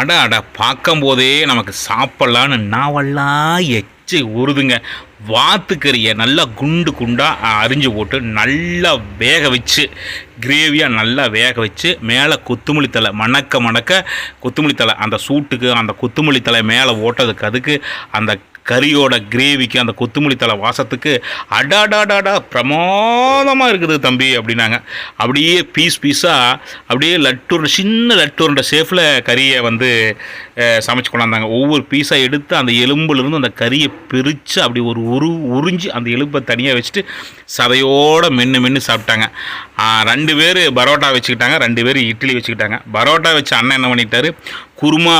அட அட பார்க்கும்போதே நமக்கு சாப்பிட்லான்னு நாவெல்லாம் எச்சி ஊறுதுங்க. வாத்துக்கறியை நல்லா குண்டு குண்டாக அரிஞ்சு போட்டு நல்லா வேக வச்சு கிரேவியாக நல்லா வேக வச்சு மேலே கொத்தமல்லி தழை மணக்க கொத்தமல்லி தழை அந்த சூட்டுக்கு அந்த கொத்தமல்லி தழை மேலே ஓட்டதுக்கு அதுக்கு அந்த கறியோட கிரேவிக்கு அந்த கொத்தமல்லி தழை வாசத்துக்கு அடாடாடாடா பிரமாதமாக இருக்குது தம்பி அப்படின்னாங்க. அப்படியே பீஸாக அப்படியே சின்ன லட்டுருண்ட ஷேஃபில் கறியை வந்து சமைச்சு கொண்டாந்தாங்க. ஒவ்வொரு பீஸாக எடுத்து அந்த எலும்புலேருந்து அந்த கறியை பிரித்து அப்படி உறிஞ்சி அந்த எலும்பை தனியாக வச்சுட்டு சதையோடு மென்று சாப்பிட்டாங்க. 2 பேர் பரோட்டா வச்சுக்கிட்டாங்க, 2 பேர் இட்லி வச்சுக்கிட்டாங்க. பரோட்டா வச்ச அண்ணன் என்ன பண்ணிட்டாரு, குருமா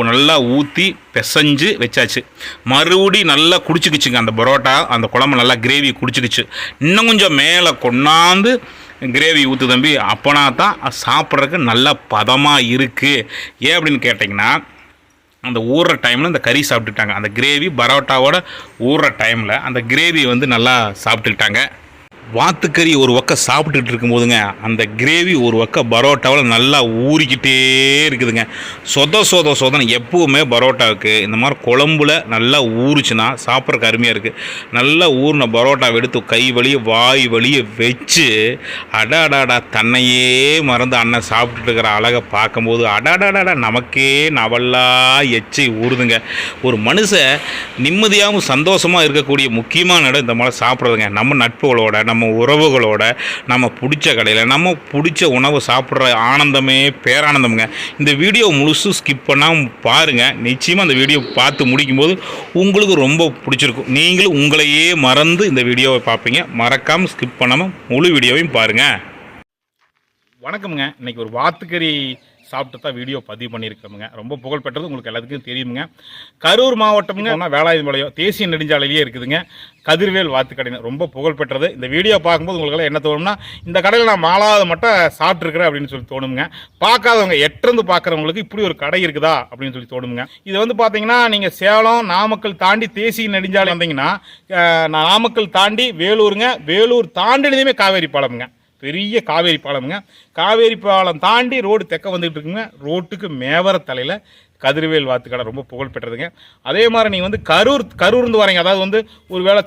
நல்லா ஊற்றி பிசைஞ்சு வச்சாச்சு. மறுபடி நல்லா குடிச்சிக்கிச்சுங்க அந்த பரோட்டா, அந்த குழம்பு நல்லா கிரேவி குடிச்சிக்கிச்சு. இன்னும் கொஞ்சம் மேலே கொண்டாந்து கிரேவி ஊற்று தம்பி, அப்போனா தான் சாப்பிட்றதுக்கு நல்லா பதமாக இருக்குது. ஏன் அப்படின்னு கேட்டிங்கன்னா, அந்த ஊறுற டைமில் இந்த கறி சாப்பிட்டுட்டாங்க. அந்த கிரேவி பரோட்டாவோட ஊறுற டைமில் அந்த கிரேவி வந்து நல்லா சாப்பிட்டுக்கிட்டாங்க. வாத்துக்கறி ஒரு பக்கம் சாப்பிட்டுட்டு இருக்கும்போதுங்க அந்த கிரேவி ஒரு பக்கம் பரோட்டாவில் நல்லா ஊறிக்கிட்டே இருக்குதுங்க. சொதன்னு எப்பவுமே பரோட்டாவுக்கு இந்த மாதிரி குழம்புல நல்லா ஊறிச்சுன்னா சாப்பிட்றக்கு அருமையாக இருக்குது. நல்லா ஊறின பரோட்டாவை எடுத்து கை வலியை வாய் வலியை வச்சு அடாடாடா தன்னையே மறந்து அண்ணன் சாப்பிட்டுட்டு இருக்கிற அழகை பார்க்கும்போது அடாடாடாடா நமக்கே நவல்லா எச்சை ஊறுதுங்க. ஒரு மனுஷன் நிம்மதியாகவும் சந்தோஷமாக இருக்கக்கூடிய முக்கியமான இடம் இந்த மாதிரி சாப்பிட்றதுங்க. நம்ம நட்புகளோட நம்ம உறவுகளோட நம்ம பிடிச்ச கடையில் நம்ம பிடிச்ச உணவு சாப்பிட்ற ஆனந்தமே பேரானந்தமுங்க. இந்த வீடியோ முழுசு ஸ்கிப் பண்ணாமல் பாருங்கள். நிச்சயமாக அந்த வீடியோ பார்த்து முடிக்கும்போது உங்களுக்கு ரொம்ப பிடிச்சிருக்கும். நீங்களும் உங்களையே மறந்து இந்த வீடியோவை பார்ப்பீங்க. மறக்காமல் ஸ்கிப் பண்ணாமல் முழு வீடியோவையும் பாருங்கள். வணக்கமுங்க. இன்றைக்கி ஒரு வாத்துக்கறி சாப்பிட்டு தான் வீடியோ பதிவு பண்ணியிருக்கோமுங்க. ரொம்ப புகழ்பெற்றது உங்களுக்கு எல்லாத்துக்கும் தெரியுமுங்க. கரூர் மாவட்டம்ங்க வேலாயுதம்பாளையம் தேசிய நெடுஞ்சாலையிலேயே இருக்குதுங்க கதிர்வேல் வாத்துக்கடைன்னு, ரொம்ப புகழ்பெற்றது. இந்த வீடியோ பார்க்கும்போது உங்களுக்கு என்ன தோணும்னா, இந்த கடையில் நான் மாலாவது மட்டும் சாப்பிட்ருக்கிறேன் அப்படின்னு சொல்லி தோணுங்க. பார்க்காதவங்க எட்டிருந்து பார்க்குறவங்களுக்கு இப்படி ஒரு கடை இருக்குதா அப்படின்னு சொல்லி தோணுங்க. இது வந்து பார்த்தீங்கன்னா, நீங்கள் சேலம் நாமக்கல் தாண்டி தேசிய நெடுஞ்சாலை வந்தீங்கன்னா, நாமக்கல் தாண்டி வேலூருங்க, வேலூர் தாண்டினதுமே காவேரி பாலமுங்க, பெரிய காவேரி பாலமுங்க. காவேரி பாலம் தாண்டி ரோடு தெக்க வந்துகிட்டு இருக்குங்க. ரோட்டுக்கு மேவர தலையில் கதிர்வேல் வாத்துக்கடை ரொம்ப புகழ் பெற்றதுங்க. அதே மாதிரி நீங்கள் வந்து கரூர்ந்து வரீங்க, அதாவது வந்து ஒரு வேளை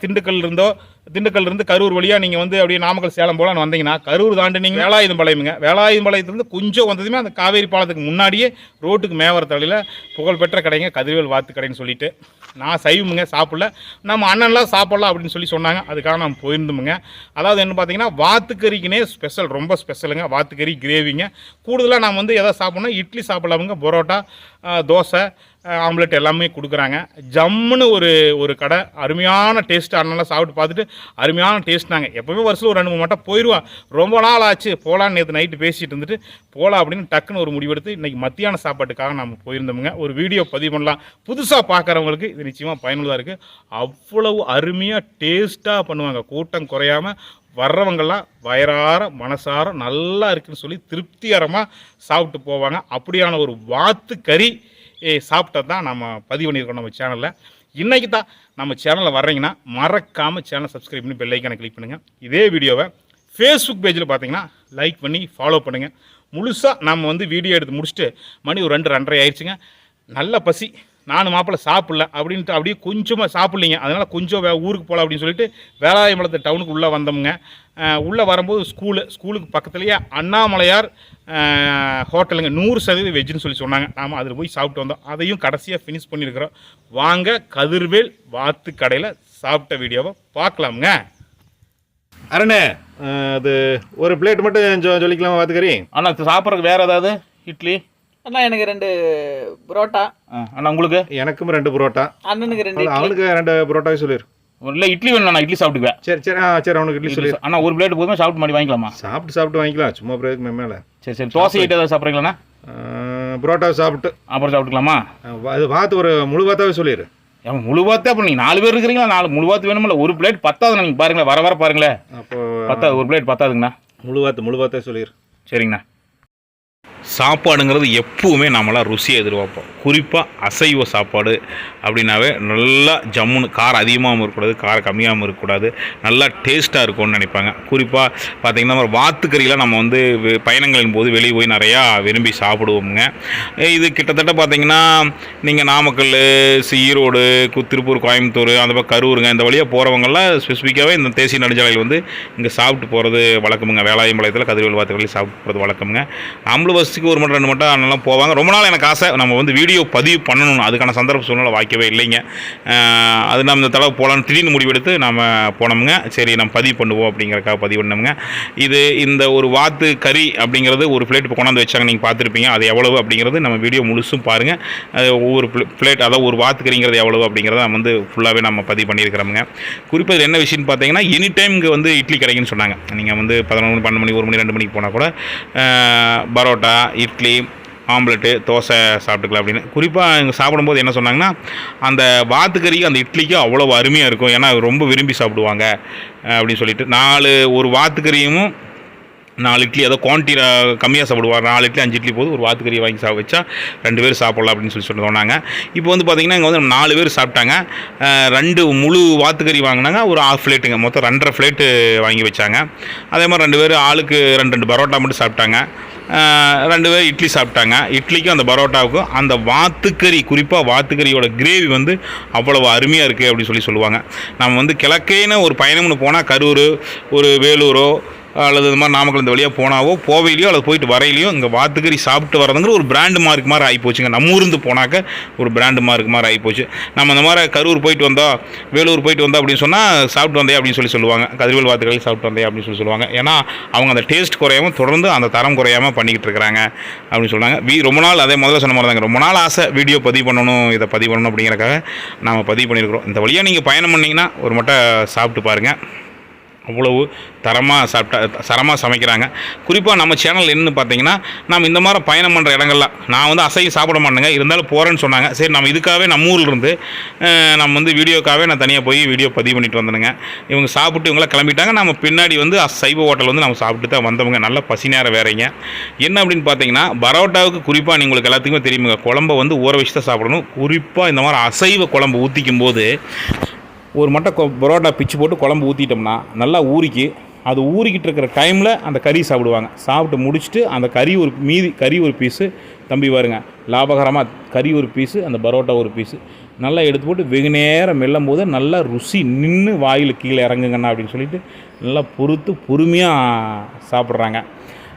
திண்டுக்கல்லிருந்து கரூர் வழியாக நீங்கள் வந்து அப்படியே நாமக்கல் சேலம் போலான்னு வந்தீங்கன்னா, கரூர் தாண்டி நீங்கள் வேலாயுதம்பாளையமுங்க, வேலாயுதம்பாளையத்துலேருந்து கொஞ்சம் வந்ததுமே அந்த காவேரி பாலத்துக்கு முன்னாடியே ரோட்டுக்கு மேவர தலையில் புகழ்பெற்ற கடைங்க கதிர்வேல் வாத்துக்கடைன்னு சொல்லிட்டு. நான் சைவமுங்க, சாப்பிடல, நம்ம அண்ணன்லாம் சாப்பிடலாம் அப்படின்னு சொல்லி சொன்னாங்க. அதுக்காக நம்ம போயிருந்தோமுங்க. அதாவது என்ன பார்த்தீங்கன்னா, வாத்துக்கறிக்குனே ஸ்பெஷல், ரொம்ப ஸ்பெஷலுங்க வாத்துக்கறி கிரேவிங்க. கூடுதலாக நம்ம வந்து எதாவது சாப்பிட்ணும், இட்லி சாப்பிடலாமுங்க, பரோட்டா, தோசை, ஆம்லெட் எல்லாமே கொடுக்குறாங்க. ஜம்முன்னு ஒரு கடை, அருமையான டேஸ்ட்டு. அண்ணெல்லாம் சாப்பிட்டு பார்த்துட்டு அருமையான டேஸ்ட். நாங்கள் எப்போவுமே வருஷத்தில் ஒரு 2-3 மட்டும் போயிடுவோம். ரொம்ப நாள் ஆச்சு போகலான்னு நேற்று நைட்டு பேசிகிட்டு இருந்துட்டு போகலாம் அப்படின்னு டக்குன்னு ஒரு முடிவெடுத்து இன்றைக்கி மத்தியான சாப்பாட்டுக்காக நம்ம போயிருந்தோமுங்க. ஒரு வீடியோ பதிவு பண்ணலாம். புதுசாக பார்க்குறவங்களுக்கு இது நிச்சயமாக பயனுள்ளதாக இருக்குது. அவ்வளவு அருமையாக டேஸ்ட்டாக பண்ணுவாங்க. கூட்டம் குறையாமல் வர்றவங்கெல்லாம் வயறார மனசார நல்லா இருக்குன்னு சொல்லி திருப்திகரமாக சாப்பிட்டு போவாங்க. அப்படியான ஒரு வாத்துக்கறி சாப்பிட்டது தான் நம்ம பதிவு பண்ணியிருக்கோம் நம்ம சேனலில். இன்றைக்கி தான் நம்ம சேனலில் வர்றீங்கன்னா மறக்காமல் சேனலை சப்ஸ்கிரைப் பண்ணி பெல் ஐக்கானை கிளிக் பண்ணுங்கள். இதே வீடியோவை ஃபேஸ்புக் பேஜில் பார்த்தீங்கன்னா லைக் பண்ணி ஃபாலோ பண்ணுங்கள். முழுசாக நம்ம வந்து வீடியோ எடுத்து முடிச்சுட்டு மணி ஒரு 2-2:30 ஆயிடுச்சுங்க. நல்ல பசி, நானும் மாப்பிள்ளை சாப்பிடல அப்படின்ட்டு அப்படியே கொஞ்சமாக சாப்பிட்லிங்க. அதனால் கொஞ்சம் ஊருக்கு போகலாம் அப்படின்னு சொல்லிட்டு வேலாயுதம்பாளையத்து டவுனுக்கு உள்ளே வந்தோமுங்க. உள்ளே வரும்போது ஸ்கூலுக்கு பக்கத்துலேயே அண்ணாமலையார் ஹோட்டலுங்க, 100% வெஜ்ஜுன்னு சொல்லி சொன்னாங்க. நாம் அதில் போய் சாப்பிட்டு வந்தோம். அதையும் கடைசியாக ஃபினிஷ் பண்ணியிருக்கிறோம். வாங்க கதிர்வேல் வாத்து கடையில் சாப்பிட்ட வீடியோவை பார்க்கலாமுங்க. அரணே, அது ஒரு பிளேட் மட்டும் சொல்லிக்கலாமா வாத்துக்கறி? அண்ணா சாப்பிட்றதுக்கு வேறு ஏதாவது இட்லி? அண்ணா எனக்கு 2 புரோட்டா. அண்ணா உங்களுக்கு? எனக்கும் 2 புரோட்டா. அண்ணனுக்கு 2, அவனுக்கு 2 புரோட்டாவே சொல்லிடு. இல்லை இட்லி வேணும், நான் இட்லி சாப்பிட்டுக்குவேன். சரி அவனுக்கு இட்லி சொல்லி. அண்ணா ஒரு பிளேட் போதுமா? சாப்பிட்டு மாதிரி வாங்கிக்கலாமா? சாப்பிட்டு வாங்கிக்கலாம், சும்மா பிறகு மேலே. சரி தோசை ஐட்டம் ஏதாவது சாப்பிட்றீங்களாண்ணா? புரோட்டாவை சாப்பிட்டு அப்புறம் சாப்பிட்டுக்கலாமா? அது வாத்து ஒரு முழு வாத்தாவே சொல்லிடு. முழு வாத்தே. அப்போ நீங்கள் 4 பேர் இருக்கிறீங்களா? 4 முழு வாத்து வேணுமில்ல? ஒரு பிளேட் பத்தாதுண்ணா. நீங்கள் பாருங்களேன், வர பாருங்களேன். அப்போ பத்தாது, ஒரு பிளேட் பத்தாதுங்கண்ணா. முழு வாத்தே சொல்லிடு. சரிங்கண்ணா. சாப்பாடுங்கிறது எப்பவுமே நம்மளாம் ருசியை எதிர்பார்ப்போம். குறிப்பாக அசைவ சாப்பாடு அப்படின்னாவே நல்லா ஜம்முன்னு காரம் அதிகமாகவும் இருக்கக்கூடாது, காரம் கம்மியாகவும் இருக்கக்கூடாது, நல்லா டேஸ்ட்டாக இருக்கும்னு நினைப்பாங்க. குறிப்பாக பார்த்திங்கன்னா வாத்துக்கறியெலாம் நம்ம வந்து பயணங்களின் போது வெளியே போய் நிறையா விரும்பி சாப்பிடுவோமுங்க. இது கிட்டத்தட்ட பார்த்திங்கன்னா நீங்கள் நாமக்கல், ஈரோடு, திருப்பூர், கோயம்புத்தூர், அந்த பக்கம் கரூருங்க, இந்த வழியாக போகிறவங்கெல்லாம் ஸ்பெசிஃபிக்காகவே இந்த தேசிய நெடுஞ்சாலையில் வந்து இங்கே சாப்பிட்டு போகிறது வழக்கமுங்க. வேலாயும்பாளையத்தில் கதிர்வேல் வாத்துக்கறி சாப்பிட்டு போகிறது வழக்கமுங்க. நம்மளும் வருஷத்துக்கு 1 மட்டும் 2 மட்டும் அதெல்லாம் போவாங்க. ரொம்ப நாள் எனக்கு ஆசை நம்ம வந்து வீடியோ பதிவு பண்ணணும், அதுக்கான சந்தர்ப்ப சூழ்நிலை வாய்க்கவே இல்லைங்க. அது நம்ம இந்த தடவை போகலான்னு திடீர்னு முடிவெடுத்து நம்ம போனோமுங்க. சரி நம்ம பதிவு பண்ணுவோம் அப்படிங்கிறக்காக பதிவு பண்ணோமுங்க. இந்த ஒரு வாத்து கறி அப்படிங்கிறது ஒரு பிளேட் இப்போ கொண்டாந்து வச்சாங்க, நீங்கள் பார்த்துருப்பீங்க. அது எவ்வளவு அப்படிங்கிறது நம்ம வீடியோ முழுசும் பாருங்கள். ஒவ்வொரு பிளேட் அதாவது ஒரு வாத்து கறிங்கிறது எவ்வளவு அப்படிங்கிறத நம்ம வந்து ஃபுல்லாகவே நம்ம பதிவு பண்ணியிருக்கிறோமுங்க. குறிப்பாக என்ன விஷயம்னு பார்த்தீங்கன்னா எனி டைம் இங்கே வந்து இட்லி கிடைக்குன்னு சொன்னாங்க. நீங்கள் வந்து 11 மணி 12 மணி 1 மணி 2 மணிக்கு போனால் கூட பரோட்டா, இட்லி, ஆம்லெட்டு, தோசை சாப்பிட்டுக்கலாம் அப்படின்னு. குறிப்பாக இங்கே சாப்பிடும்போது என்ன சொன்னாங்கன்னா அந்த வாத்துக்கறிக்கு அந்த இட்லிக்கும் அவ்வளோ அருமையாக இருக்கும், ஏன்னா ரொம்ப விரும்பி சாப்பிடுவாங்க அப்படின்னு சொல்லிட்டு. ஒரு வாத்துக்கறியும் 4 இட்லி, ஏதோ குவான்டிட்டி கம்மியாக சாப்பிடுவார், 4 இட்லி 5 இட்லி போது ஒரு வாத்துக்கறி வாங்கி வச்சா 2 பேர் சாப்பிட்லாம் அப்படின்னு சொல்லி சொன்னாங்க. இப்போ வந்து பார்த்திங்கன்னா இங்கே வந்து 4 பேர் சாப்பிட்டாங்க. 2 முழு வாத்துக்கறி வாங்கினாங்க, ஒரு 1/2 பிளேட்டுங்க, மொத்தம் 2.5 பிளேட்டு வாங்கி வச்சாங்க. அதே மாதிரி 2 பேர் ஆளுக்கு 2 பரோட்டா மட்டும் சாப்பிட்டாங்க. 2 பேர் இட்லி சாப்பிட்டாங்க. இட்லிக்கும் அந்த பரோட்டாவுக்கும் அந்த வாத்துக்கறி, குறிப்பாக வாத்துக்கறியோட கிரேவி வந்து அவ்வளவு அருமையாக இருக்குது அப்படின்னு சொல்லுவாங்க. நம்ம வந்து கிழக்கேன்னு ஒரு பயணம்னு போனால் கரூர், ஒரு வேலூரோ அல்லது இந்த மாதிரி நாமக்கல் இந்த வழியாக போவையிலையோ அல்லது போயிட்டு வரையிலையோ இங்கே வாத்துக்கறி சாப்பிட்டு வரதுங்கிற ஒரு பிராண்டு மார்க் மாதிரி ஆகிப்போச்சுங்க. நம்ம ஊருந்து போனாக்க ஒரு பிராண்டு மார்க் மாதிரி ஆகிப்போச்சு. நம்ம இந்த மாதிரி கரூர் போயிட்டு வந்தோம், வேலூர் போயிட்டு வந்தோம் அப்படின்னு சொன்னால் சாப்பிட்டு வந்தே அப்படின்னு சொல்லுவாங்க. கதிர்வேல் வாத்துக்கறி சாப்பிட்டு வந்தே அப்படின்னு சொல்லுவாங்க. ஏன்னா அவங்க அந்த டேஸ்ட் குறையாமல் தொடர்ந்து அந்த தரம் குறையாமல் பண்ணிக்கிட்டு இருக்கிறாங்க அப்படின்னு சொன்னாங்க. ரொம்ப நாள் அதே முதல்ல சொன்ன மாதிரி தாங்க, ரொம்ப நாள் ஆசை வீடியோ பதிவு பண்ணணும், இதை பதிவு பண்ணணும் அப்படிங்கிறக்காக நாம் பதிவு பண்ணியிருக்கிறோம். இந்த வழியாக நீங்கள் பயணம் பண்ணிங்கன்னா ஒரு மட்டை சாப்பிட்டு பாருங்கள், அவ்வளவு தரமாக சமைக்கிறாங்க. குறிப்பாக நம்ம சேனல் என்னன்னு பார்த்தீங்கன்னா நம்ம இந்த மாதிரி பயணம் பண்ணுற இடங்கள்லாம் நான் வந்து அசைவம் சாப்பிட மாட்டேங்க, இருந்தாலும் போகிறேன்னு சொன்னாங்க. சரி நம்ம இதுக்காகவே நம்ம ஊரில் இருந்து நம்ம வந்து வீடியோக்காகவே நான் தனியாக போய் வீடியோ பதிவு பண்ணிட்டு வந்தேனுங்க. இவங்க சாப்பிட்டு இவங்களாம் கிளம்பிட்டாங்க. நம்ம பின்னாடி வந்து சைவ ஹோட்டல் வந்து நம்ம சாப்பிட்டு தான் வந்தவங்க. நல்ல பசி நேரம் வேறீங்க. என்ன அப்படின்னு பார்த்தீங்கன்னா பரோட்டாவுக்கு குறிப்பாக உங்களுக்கு எல்லாத்துக்குமே தெரியுங்க, குழம்பை வந்து ஊற வச்சு தான் சாப்பிடணும். குறிப்பாக இந்த மாதிரி அசைவ குழம்பு ஊற்றிக்கும் போது ஒரு மட்டை பரோட்டா பிச்சு போட்டு குழம்பு ஊற்றிட்டோம்னா நல்லா அது ஊறிக்கிட்டு இருக்கிற டைமில் அந்த கறி சாப்பிடுவாங்க. சாப்பிட்டு முடிச்சுட்டு அந்த கறி ஒரு பீஸு தம்பி பாருங்க, லாபகரமாக கறி ஒரு பீஸு, அந்த பரோட்டா ஒரு பீஸு நல்லா எடுத்து போட்டு வெகு நேரம் மெல்லும் போது நல்லா ருசி நின்று வாயில் கீழே இறங்குங்கண்ணா அப்படின்னு சொல்லிட்டு நல்லா பொறுமையாக சாப்பிட்றாங்க.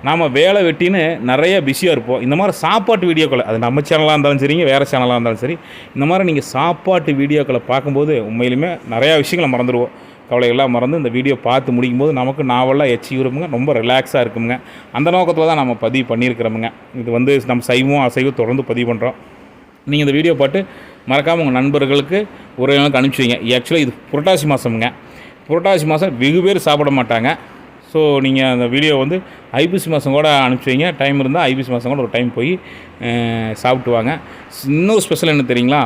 நாம் வேலை வெட்டின்னு நிறைய பிஸியாக இருப்போம். இந்த மாதிரி சாப்பாட்டு வீடியோக்களை, அது நம்ம சேனலாக இருந்தாலும் சரிங்க, வேறு சேனலாக இருந்தாலும் சரி, இந்த மாதிரி நீங்கள் சாப்பாட்டு வீடியோக்களை பார்க்கும்போது உண்மையிலுமே நிறையா விஷயங்களை மறந்துடுவோம். கவலைகள்லாம் மறந்து இந்த வீடியோ பார்த்து முடிக்கும்போது நமக்கு நாவெல்லாம் எச்சி விரும்புங்க, ரொம்ப ரிலாக்ஸாக இருக்குங்க. அந்த நோக்கத்தில் தான் நம்ம பதிவு பண்ணியிருக்கிறோமுங்க. இது வந்து நம்ம சைவம் அசைவம் தொடர்ந்து பதிவு பண்ணுறோம். நீங்கள் இந்த வீடியோ பார்த்து மறக்காமல் உங்கள் நண்பர்களுக்கு உறவினர்களுக்கு அனுப்பிச்சி வைங்க. ஆக்சுவலாக இது புரட்டாசி மாதமுங்க. புரட்டாசி மாதம் வெகு பேர் சாப்பிட மாட்டாங்க. ஸோ நீங்கள் அந்த வீடியோ வந்து ஐப்பசி மாதம் கூட அனுப்பிச்சி வைங்க. டைம் இருந்தால் ஐப்பசி மாதம் கூட ஒரு டைம் போய் சாப்பிட்டு வாங்க. இன்னொரு ஸ்பெஷல் என்ன தெரியுங்களா,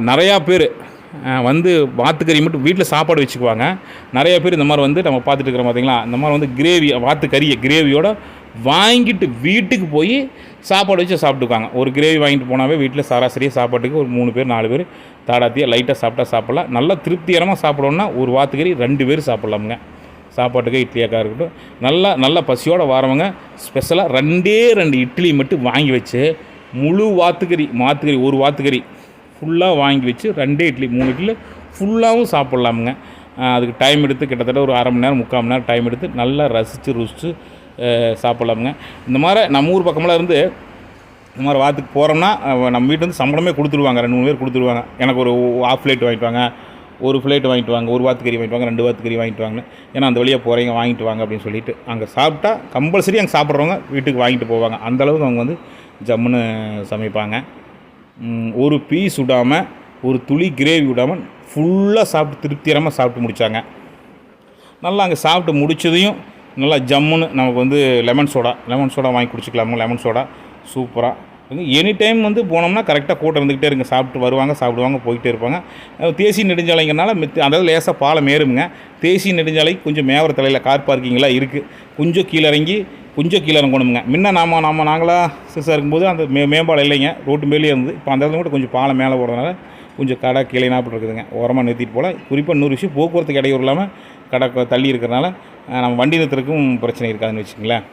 நிறையா பேர் வந்து வாத்துக்கறி மட்டும் வீட்டில் சாப்பாடு வச்சுக்குவாங்க. நிறையா பேர் இந்த மாதிரி வந்து நம்ம பார்த்துட்டு இருக்கிறோம் பார்த்தீங்களா, இந்த மாதிரி வந்து வாத்துக்கறியை கிரேவியோட வாங்கிட்டு வீட்டுக்கு போய் சாப்பாடு வச்சு சாப்பிட்டுக்குவாங்க. ஒரு கிரேவி வாங்கிட்டு போனாவே வீட்டில் சராசரியாக சாப்பாட்டுக்கு ஒரு 3 பேர் 4 பேர் தாடாத்தியாக லைட்டாக சாப்பிடலாம். நல்லா திருப்திகரமாக சாப்பிடணுன்னா ஒரு வாத்துக்கறி 2 பேர் சாப்பிட்லாமுங்க. சாப்பாட்டுக்கு இட்லியாக்கா இருக்கட்டும். நல்ல பசியோடு வரவங்க ஸ்பெஷலாக 2 இட்லி மட்டும் வாங்கி வச்சு முழு வாத்துக்கறி ஒரு வாத்துக்கறி ஃபுல்லாக வாங்கி வச்சு 2 இட்லி 3 இட்லி ஃபுல்லாகவும் சாப்பிட்லாமுங்க. அதுக்கு டைம் எடுத்து கிட்டத்தட்ட ஒரு 1/2 மணி நேரம் 3/4 மணி நேரம் டைம் எடுத்து நல்லா ருசித்து சாப்பிட்லாமுங்க. இந்த மாதிரி நம்ம ஊர் பக்கமெல்லாம் இருந்து இந்த மாதிரி வாத்துக்கு போகிறோம்னா நம்ம வீட்டு வந்து சம்பளமே கொடுத்துருவாங்க. 2-3 பேர் கொடுத்துருவாங்க. எனக்கு ஒரு 1/2 பிளேட் வாங்கிட்டு வாங்க, ஒரு பிளேட் வாங்கிட்டு வாங்க, ஒரு வாத்துக்கறி வாங்கிட்டு வாங்க, 2 வாத்துக்கறி வாங்கிட்டு வாங்க, ஏன்னா அந்த வழியாக போகிறீங்க வாங்கிட்டு வாங்க அப்படின்னு சொல்லிட்டு அங்கே சாப்பிட்டா கம்பல்சரி அங்கே சாப்பிட்றவங்க வீட்டுக்கு வாங்கிட்டு போவாங்க. அந்தளவுக்கு அவங்க வந்து ஜம்முன்னு சமைப்பாங்க. ஒரு பீஸ் விடாமல், ஒரு துளி கிரேவி விடாமல் ஃபுல்லாக சாப்பிட்டு திருப்திகரமாக சாப்பிட்டு முடித்தாங்க. நல்லா அங்கே சாப்பிட்டு முடித்ததையும் நல்லா ஜம்முன்னு நமக்கு வந்து லெமன் சோடா வாங்கி குடிச்சிக்கலாமுங்க. லெமன் சோடா சூப்பராக எனி டைம் வந்து போனோம்னா கரெக்டாக கூட்டம் இருந்துக்கிட்டே இருங்க. சாப்பிடுவாங்க போயிட்டே இருப்பாங்க. தேசிய நெடுஞ்சாலைங்கிறனால அதாவது லேசாக பாலம் ஏறுமுங்க. தேசிய நெடுஞ்சாலை கொஞ்சம் மேவர தலையில் கார் பார்க்கிங்லாம் இருக்குது. கொஞ்சம் கீழே இறங்கி கொஞ்சம் கீழே இறங்கணுமுங்க. முன்ன நாங்களாக சிறுசாக இருக்கும்போது அந்த மேம்பாலம் இல்லைங்க, ரோட்டு மேலேயே இருந்தது. இப்போ அந்த இடத்துல கூட கொஞ்சம் பாலம் மேலே போடுறதுனால கொஞ்சம் கடை கீழே நாப்பிட்டு இருக்குதுங்க. ஓரமாக நிறுத்திட்டு போகலாம். குறிப்பாக இன்னொரு விஷயம், போக்குவரத்துக்கு இடையூறு இல்லாமல் கடை தள்ளி இருக்கிறனால நம்ம வண்டி நிறுத்துறதுக்கும் பிரச்சனை இருக்காதுன்னு வச்சுங்களேன்.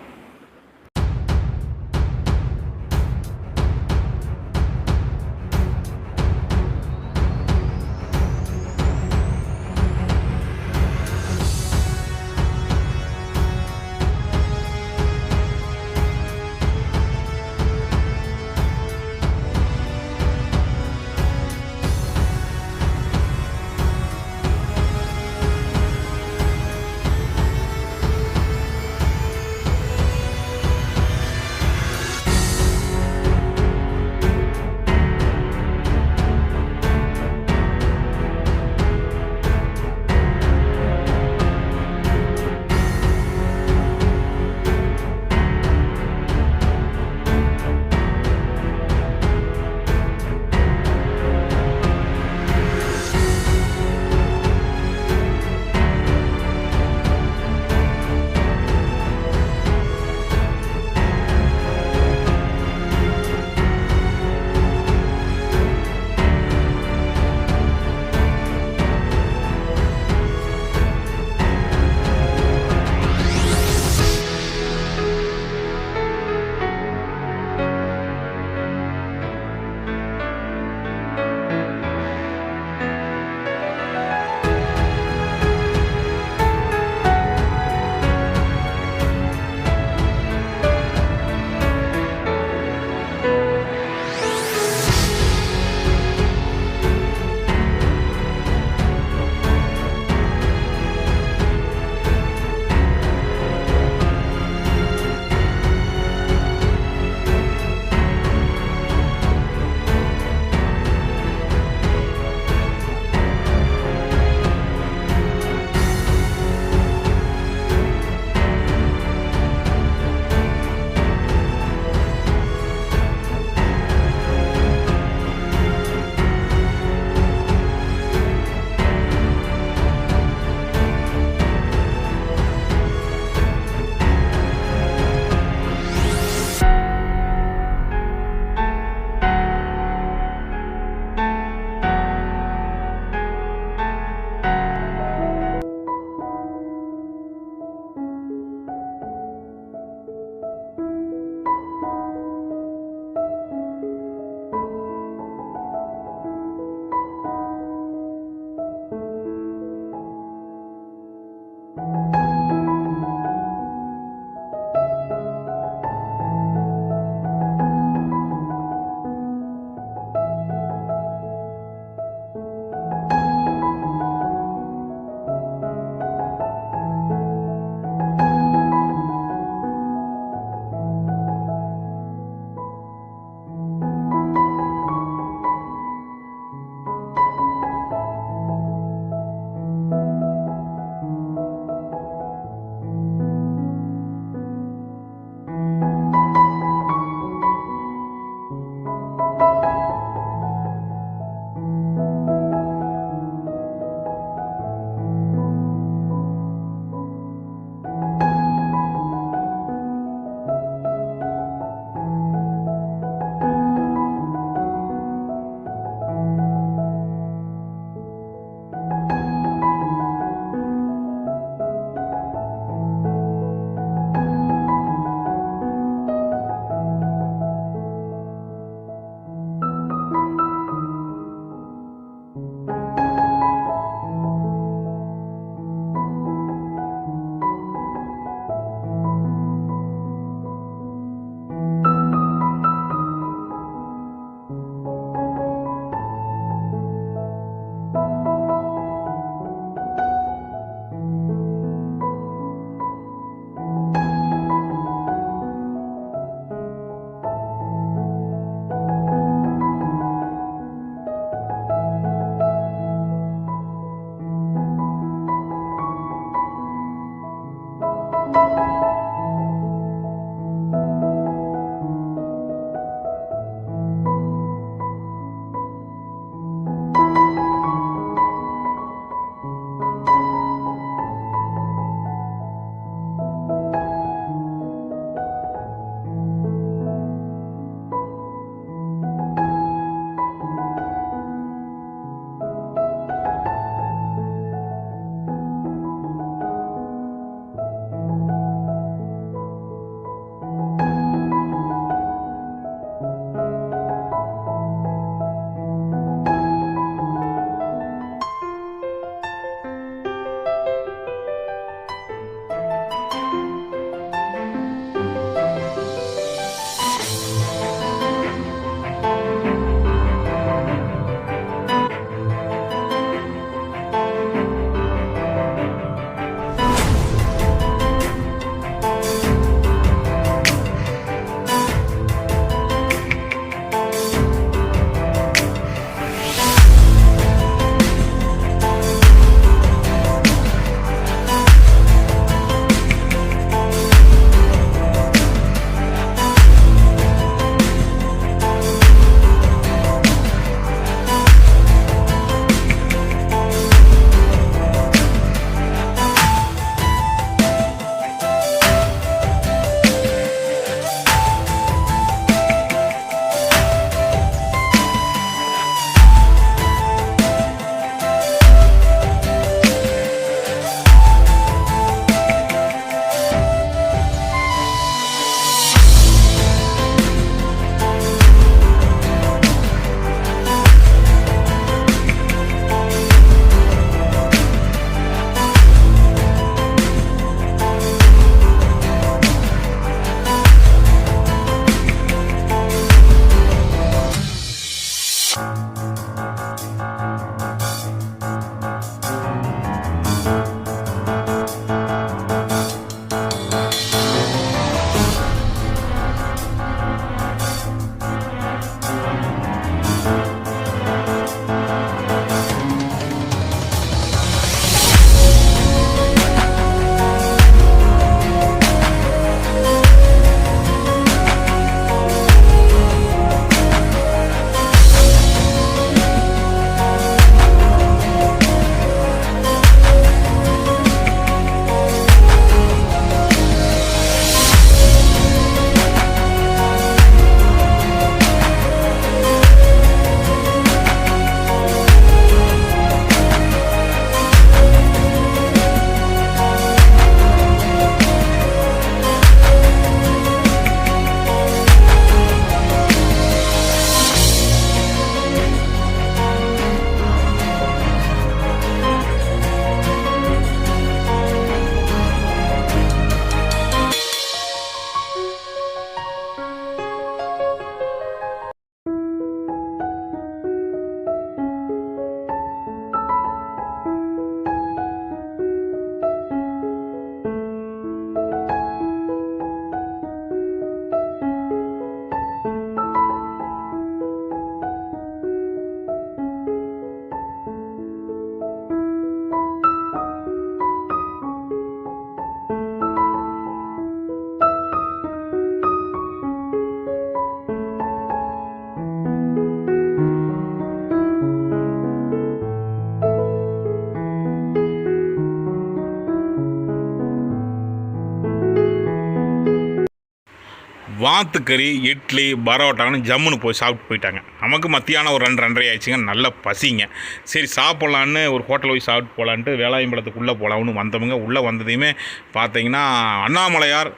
வாத்துக்கறி, இட்லி, பரோட்டான்னு ஜம்முன்னு போய் சாப்பிட்டு போயிட்டாங்க. நமக்கு மத்தியானம் ஒரு 2-2:30 ஆயிடுச்சுங்க. நல்ல பசிங்க. சரி சாப்பிட்லான்னு ஒரு ஹோட்டல் போய் சாப்பிட்டு போகலான்ட்டு வேலாயும்பலத்துக்குள்ளே போகலான்னு வந்தவங்க. உள்ளே வந்ததையுமே பார்த்தீங்கன்னா அண்ணாமலையார்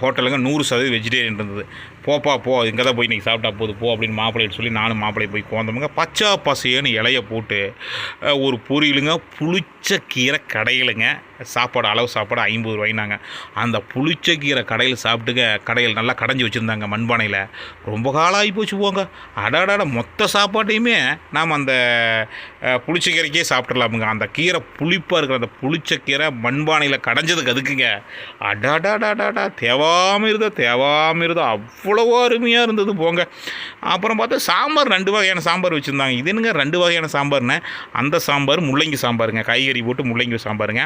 ஹோட்டலுங்க 100% வெஜிடேரியன் இருந்தது. போப்பா போ, இங்கே தான் போய் இன்றைக்கி சாப்பிட்டா போது போ அப்படின்னு மாப்பிள்ளைன்னு சொல்லி நானும் மாப்பிள்ளையை போய் கோந்தவங்க. பச்சை பசையன்னு இலையை போட்டு ஒரு பொரியலுங்க, புளிச்ச கீரை கடையிலுங்க. சாப்பாடு அளவு சாப்பாடு 50 ரூபாய்னாங்க. அந்த புளிச்ச கீரை கடையில் சாப்பிட்டுங்க, கடையில் நல்லா கடைஞ்சி வச்சுருந்தாங்க மண்பானையில். ரொம்ப காலம் ஆகி போச்சு போங்க. அடாடாட மொத்த சாப்பாட்டையுமே நாம் அந்த புளிச்ச கீரைக்கே சாப்பிட்றலாமுங்க. அந்த கீரை புளிப்பாக இருக்கிற அந்த புளிச்ச கீரை மண்பானையில் கடைஞ்சதுக்கு அதுக்குங்க அடாடாடாடாடா தேவாமல் இருந்தோ அவ்வளோ அருமையாக இருந்தது போங்க. அப்புறம் பார்த்தா சாம்பார் 2 வகையான சாம்பார் வச்சுருந்தாங்க. இது என்னங்க 2 வகையான சாம்பார்னு? அந்த சாம்பார் முள்ளங்கி சாம்பாருங்க, காய்கறி போட்டு முள்ளங்கி சாம்பாருங்க.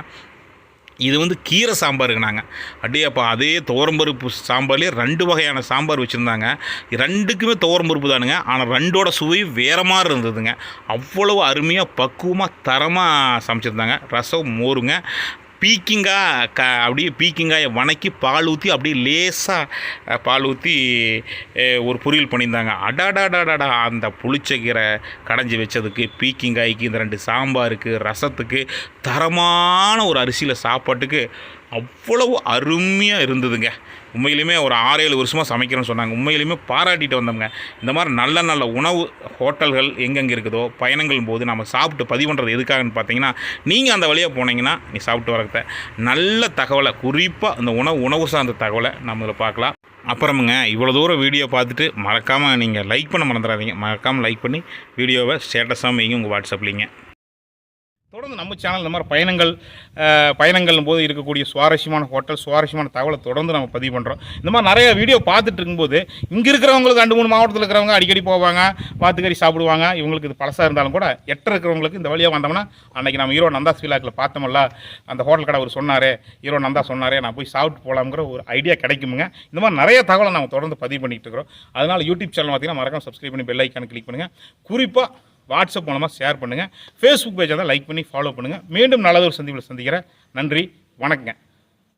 இது வந்து கீரை சாம்பாருங்க. நாங்கள் அப்படியே அப்போ அதே துவரம்பருப்பு சாம்பார்லேயே 2 வகையான சாம்பார் வச்சுருந்தாங்க. 2க்குமே துவரம்பருப்பு தானுங்க, ஆனால் 2ஓட சுவை வேறு மாதிரி இருந்ததுங்க. அவ்வளவு அருமையாக பக்குவமாக தரமாக சமைச்சிருந்தாங்க. ரசம், மோருங்க, பீக்கிங்காய் அப்படியே பீக்கிங்காயை வணக்கி பால் ஊற்றி அப்படியே லேசாக பால் ஊற்றி ஒரு பொரியல் பண்ணியிருந்தாங்க. அடாடாடாடா அந்த புளிச்சக்கீரை கடைஞ்சி வச்சதுக்கு, பீக்கிங்காய்க்கு, இந்த 2 சாம்பாருக்கு, ரசத்துக்கு, தரமான ஒரு அரிசியில் சாப்பாட்டுக்கு அவ்வளவு அருமையாக இருந்ததுங்க. உண்மையிலுமே ஒரு 6-7 வருஷமாக சமைக்கிறேன்னு சொன்னாங்க. உண்மையிலுமே பாராட்டிட்டு வந்தோம்ங்க. இந்த மாதிரி நல்ல நல்ல உணவு ஹோட்டல்கள் எங்கெங்கே இருக்குதோ பயணங்கள் போது நம்ம சாப்பிட்டு பதிவு பண்ணுறது எதுக்காகன்னு பார்த்தீங்கன்னா, நீங்கள் அந்த வழியாக போனீங்கன்னா நீ சாப்பிட்டு வரத நல்ல தகவலை, குறிப்பாக இந்த உணவு சார்ந்த தகவலை நம்ம இதில் பார்க்கலாம். அப்புறமுங்க இவ்வளோ தூரம் வீடியோ பார்த்துட்டு மறக்காமல் நீங்கள் லைக் பண்ண மறந்துடாதீங்க. மறக்காமல் லைக் பண்ணி வீடியோவை ஸ்டேட்டஸாக வைங்க உங்கள் வாட்ஸ்அப்லிங்க. தொடர்ந்து நம்ம சேனல் இந்த மாதிரி பயணங்கள் போது இருக்கக்கூடிய சுவாரஸ்யமான ஹோட்டல், சுவாரஸ்யமான தகவலை தொடர்ந்து நம்ம பதிவு பண்ணுறோம். இந்த மாதிரி நிறைய வீடியோ பார்த்துட்டு இருக்கும்போது இங்கே இருக்கிறவங்களுக்கு 2-3 மாவட்டத்தில் இருக்கிறவங்க அடிக்கடி போவாங்க, வாத்துக்கறி சாப்பிடுவாங்க. இவங்களுக்கு இது பழசாக இருந்தாலும் கூட எட்ட இருக்கிறவங்களுக்கு இந்த வழியாக வந்தோம்னா, அன்றைக்கி நம்ம ஈரோடு நந்தாஸ் விழாக்கில் பார்த்தோம்ல, அந்த ஹோட்டல் கடை அவர் சொன்னார், ஈரோடு நந்தா சொன்னார், நான் போய் சாப்பிட்டு போகலாம்ங்கிற ஒரு ஐடியா கிடைக்குமுங்க. இந்த மாதிரி நிறைய தகவலை நம்ம தொடர்ந்து பதிவு பண்ணிகிட்டு இருக்கிறோம். அதனால் யூடியூப் சேனல் பார்த்தீங்கன்னா மறக்காம சப்ஸ்கிரைப் பண்ணி பெல் ஐக்கானை கிளிக் பண்ணுங்கள். குறிப்பாக வாட்ஸ்அப் மூலமாக ஷேர் பண்ணுங்கள். ஃபேஸ்புக் பேஜை தான் லைக் பண்ணி ஃபாலோ பண்ணுங்கள். மீண்டும் நல்லதொரு சந்திப்பில் சந்திக்கிறேன். நன்றி, வணக்கங்க.